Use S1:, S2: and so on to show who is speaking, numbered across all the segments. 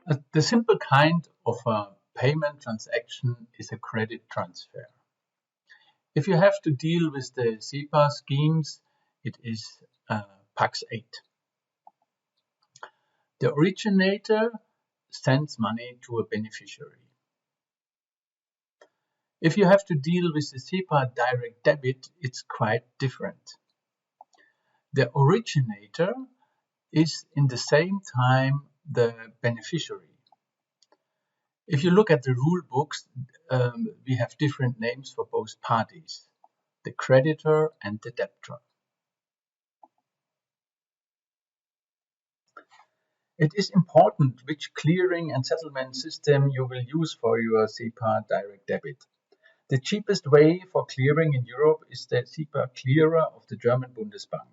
S1: The simple kind of a payment transaction is a credit transfer. If you have to deal with the SEPA schemes, it is PAX 8. The originator sends money to a beneficiary. If you have to deal with the SEPA Direct Debit, it's quite different. The originator is in the same time the beneficiary. If you look at the rule books, we have different names for both parties, the creditor and the debtor. It is important which clearing and settlement system you will use for your SEPA Direct Debit. The cheapest way for clearing in Europe is the SEPA-Clearer of the German Bundesbank.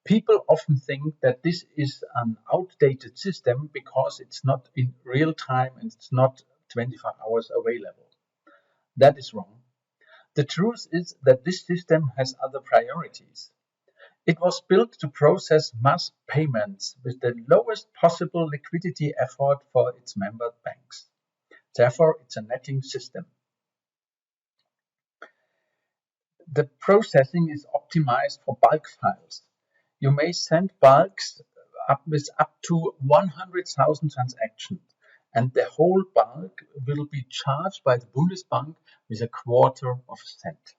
S1: People often think that this is an outdated system because it's not in real time and it's not 24 hours available. That is wrong. The truth is that this system has other priorities. It was built to process mass payments with the lowest possible liquidity effort for its member banks. Therefore, it's a netting system. The processing is optimized for bulk files. You may send bulks with up to 100,000 transactions, and the whole bulk will be charged by the Bundesbank with a quarter of a cent.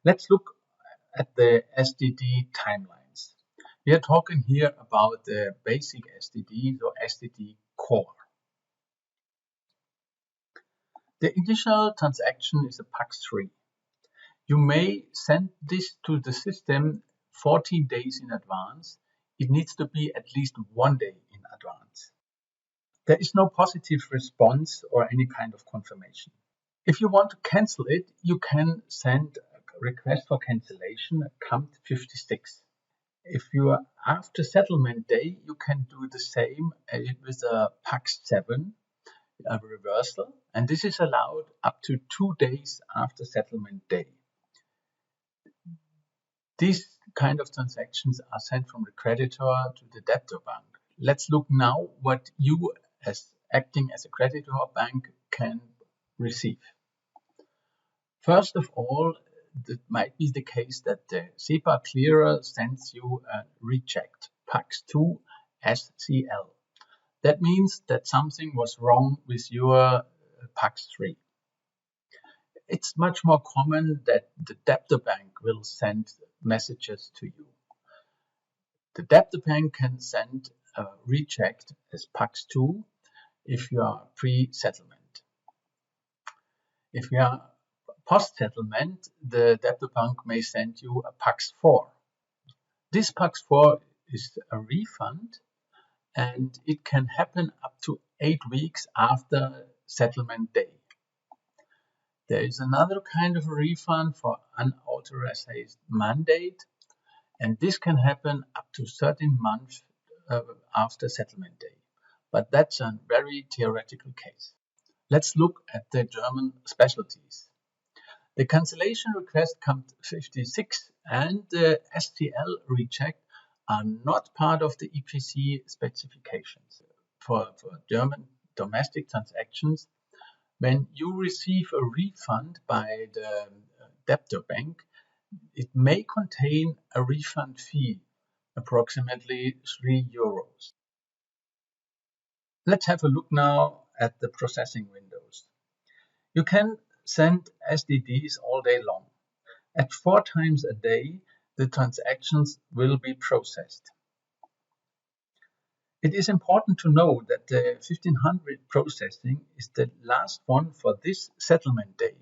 S1: Let's look at the SDD timelines. We are talking here about the basic SDD or SDD Core. The initial transaction is a PAX 3. You may send this to the system 14 days in advance. It needs to be at least 1 day in advance. There is no positive response or any kind of confirmation. If you want to cancel it, you can send a request for cancellation, CAMT 56. If you are after settlement day, you can do the same with a PAX 7. A reversal, and this is allowed up to 2 days after settlement day. These kind of transactions are sent from the creditor to the debtor bank. Let's look now what you, as acting as a creditor bank, can receive. First of all, it might be the case that the SEPA-Clearer sends you a reject, PAX 2 SCL. That means that something was wrong with your PAX 3. It's much more common that the debtor bank will send messages to you. The debtor bank can send a reject as PAX 2 if you are pre-settlement. If you are post-settlement, the debtor bank may send you a PAX 4. This PAX 4 is a refund, and it can happen up to 8 weeks after settlement day. There is another kind of a refund for unauthorized mandate, and this can happen up to 13 months after settlement day. But that's a very theoretical case. Let's look at the German specialties. The cancellation request CAMT 56 and the SCL reject are not part of the EPC specifications. For German domestic transactions, when you receive a refund by the debtor bank, it may contain a refund fee, approximately €3. Let's have a look now at the processing windows. You can send SDDs all day long. At 4 times a day, the transactions will be processed. It is important to know that the 1500 processing is the last one for this settlement day.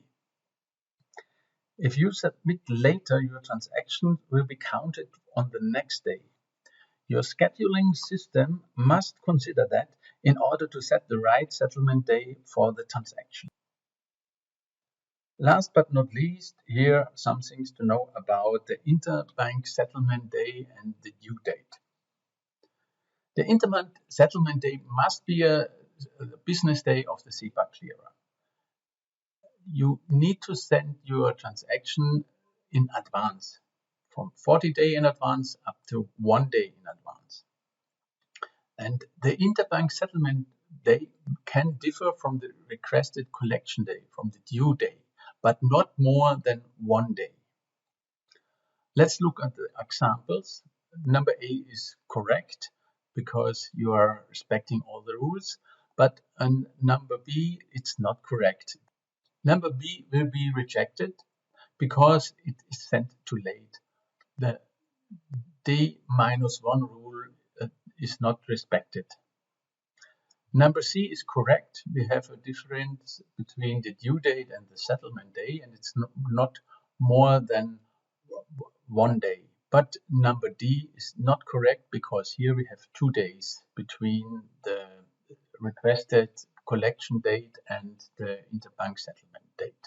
S1: If you submit later, your transaction will be counted on the next day. Your scheduling system must consider that in order to set the right settlement day for the transaction. Last but not least, here are some things to know about the Interbank settlement day and the due date. The Interbank settlement day must be a business day of the SEPA-Clearer. You need to send your transaction in advance. from 40 days in advance up to 1 day in advance. And the interbank settlement day can differ from the requested collection day, from the due day, but not more than 1 day. Let's look at the examples. Number A is correct because you are respecting all the rules, but on number B, it's not correct. Number B will be rejected because it is sent too late. The D-1 rule is not respected. Number C is correct. We have a difference between the due date and the settlement day, and it's not more than 1 day. But number D is not correct because here we have 2 days between the requested collection date and the interbank settlement date.